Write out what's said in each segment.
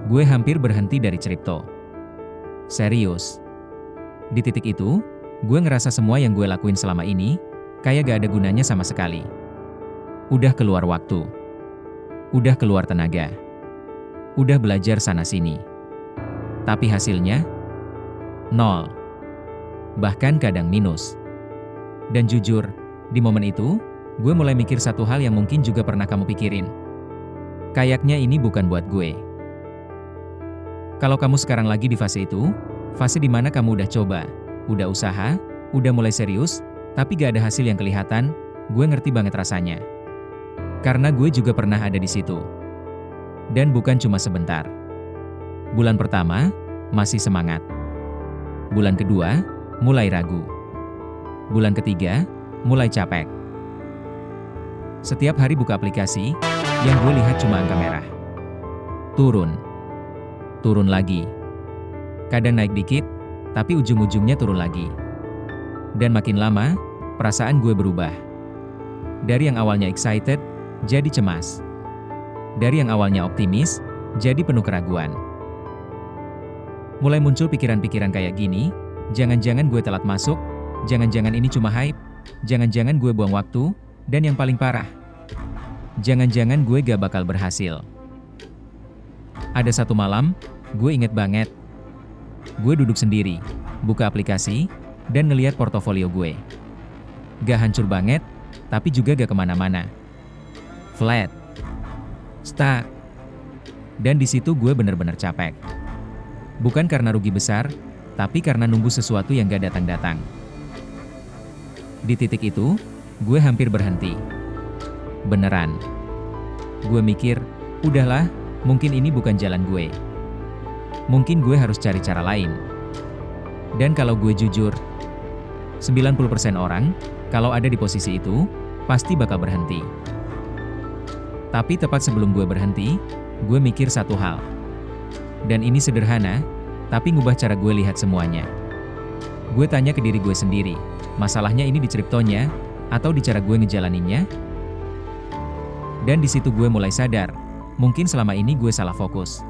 Gue hampir berhenti dari kripto. Serius. Di titik itu, gue ngerasa semua yang gue lakuin selama ini, kayak gak ada gunanya sama sekali. Udah keluar waktu. Udah keluar tenaga. Udah belajar sana-sini. Tapi hasilnya? Nol. Bahkan kadang minus. Dan jujur, di momen itu, gue mulai mikir satu hal yang mungkin juga pernah kamu pikirin. Kayaknya ini bukan buat gue. Kalau kamu sekarang lagi di fase itu, fase di mana kamu udah coba, udah usaha, udah mulai serius, tapi gak ada hasil yang kelihatan, gue ngerti banget rasanya. Karena gue juga pernah ada di situ. Dan bukan cuma sebentar. Bulan pertama, masih semangat. Bulan kedua, mulai ragu. Bulan ketiga, mulai capek. Setiap hari buka aplikasi, yang gue lihat cuma angka merah. Turun lagi. Kadang naik dikit, tapi ujung-ujungnya turun lagi. Dan makin lama, perasaan gue berubah. Dari yang awalnya excited, jadi cemas. Dari yang awalnya optimis, jadi penuh keraguan. Mulai muncul pikiran-pikiran kayak gini, jangan-jangan gue telat masuk, jangan-jangan ini cuma hype, jangan-jangan gue buang waktu, dan yang paling parah, jangan-jangan gue gak bakal berhasil. Ada satu malam, gue inget banget. Gue duduk sendiri, buka aplikasi, dan ngeliat portofolio gue. Gak hancur banget, tapi juga gak kemana-mana. Flat. Stuck. Dan di situ gue bener-bener capek. Bukan karena rugi besar, tapi karena nunggu sesuatu yang gak datang-datang. Di titik itu, gue hampir berhenti. Beneran. Gue mikir, udahlah, mungkin ini bukan jalan gue. Mungkin gue harus cari cara lain. Dan kalau gue jujur, 90% orang, kalau ada di posisi itu, pasti bakal berhenti. Tapi tepat sebelum gue berhenti, gue mikir satu hal. Dan ini sederhana, tapi ngubah cara gue lihat semuanya. Gue tanya ke diri gue sendiri, masalahnya ini di kriptonya, atau di cara gue ngejalaninnya? Dan di situ gue mulai sadar, mungkin selama ini gue salah fokus.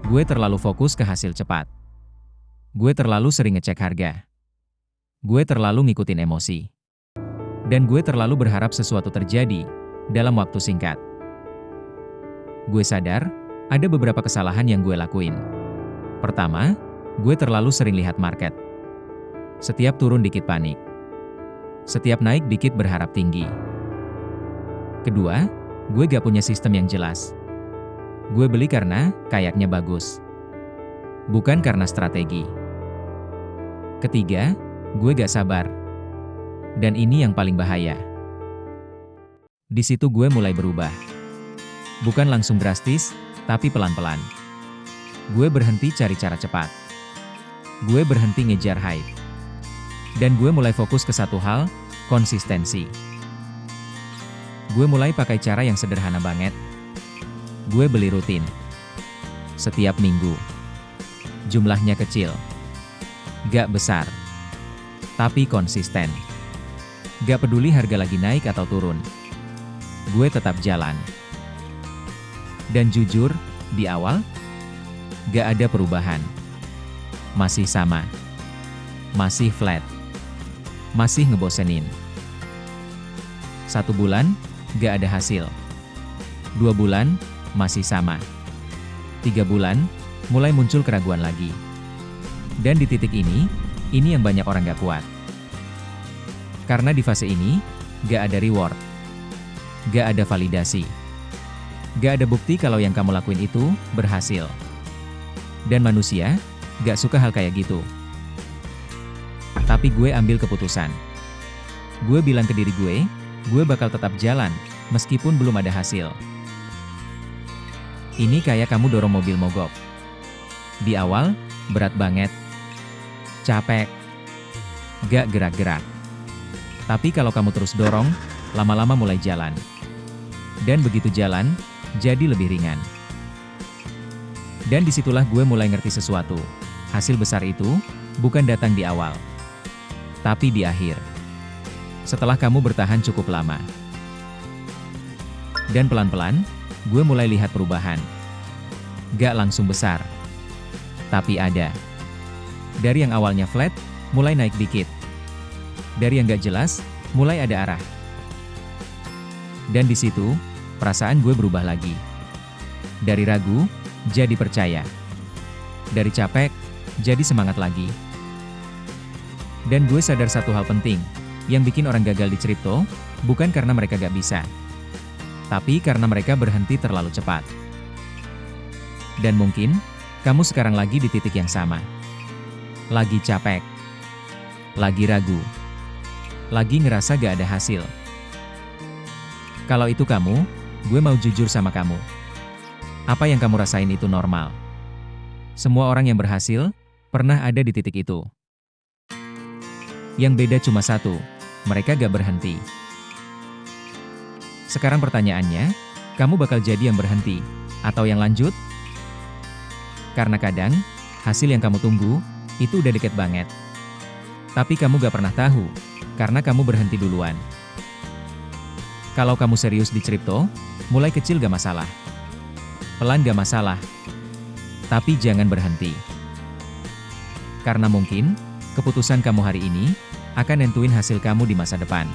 Gue terlalu fokus ke hasil cepat. Gue terlalu sering ngecek harga. Gue terlalu ngikutin emosi. Dan gue terlalu berharap sesuatu terjadi dalam waktu singkat. Gue sadar, ada beberapa kesalahan yang gue lakuin. Pertama, gue terlalu sering lihat market. Setiap turun dikit panik. Setiap naik dikit berharap tinggi. Kedua, gue gak punya sistem yang jelas. Gue beli karena kayaknya bagus. Bukan karena strategi. Ketiga, gue gak sabar. Dan ini yang paling bahaya. Di situ gue mulai berubah. Bukan langsung drastis, tapi pelan-pelan. Gue berhenti cari cara cepat. Gue berhenti ngejar hype. Dan gue mulai fokus ke satu hal, konsistensi. Gue mulai pakai cara yang sederhana banget. Gue beli rutin. Setiap minggu. Jumlahnya kecil. Gak besar. Tapi konsisten. Gak peduli harga lagi naik atau turun. Gue tetap jalan. Dan jujur, di awal, gak ada perubahan. Masih sama. Masih flat. Masih ngebosenin. 1 bulan, gak ada hasil. 2 bulan, masih sama. 3 bulan, mulai muncul keraguan lagi. Dan di titik ini yang banyak orang gak kuat. Karena di fase ini, gak ada reward. Gak ada validasi. Gak ada bukti kalau yang kamu lakuin itu berhasil. Dan manusia, gak suka hal kayak gitu. Tapi gue ambil keputusan. Gue bilang ke diri gue bakal tetap jalan, meskipun belum ada hasil. Ini kayak kamu dorong mobil mogok. Di awal, berat banget. Capek. Gak gerak-gerak. Tapi kalau kamu terus dorong, lama-lama mulai jalan. Dan begitu jalan, jadi lebih ringan. Dan disitulah gue mulai ngerti sesuatu. Hasil besar itu, bukan datang di awal. Tapi di akhir. Setelah kamu bertahan cukup lama. Dan pelan-pelan, gue mulai lihat perubahan. gak langsung besar. Tapi ada. Dari yang awalnya flat, mulai naik dikit. Dari yang gak jelas, mulai ada arah. Dan di situ, perasaan gue berubah lagi. Dari ragu, jadi percaya. Dari capek, jadi semangat lagi. Dan gue sadar satu hal penting, yang bikin orang gagal di kripto, bukan karena mereka gak bisa. Tapi karena mereka berhenti terlalu cepat. Dan mungkin, kamu sekarang lagi di titik yang sama. Lagi capek. Lagi ragu. Lagi ngerasa gak ada hasil. Kalau itu kamu, gue mau jujur sama kamu. Apa yang kamu rasain itu normal. Semua orang yang berhasil, pernah ada di titik itu. Yang beda cuma satu, mereka gak berhenti. Sekarang pertanyaannya, kamu bakal jadi yang berhenti, atau yang lanjut? Karena kadang, hasil yang kamu tunggu, itu udah deket banget. Tapi kamu gak pernah tahu, karena kamu berhenti duluan. Kalau kamu serius di kripto, mulai kecil gak masalah. Pelan gak masalah. Tapi jangan berhenti. Karena mungkin, keputusan kamu hari ini, akan nentuin hasil kamu di masa depan.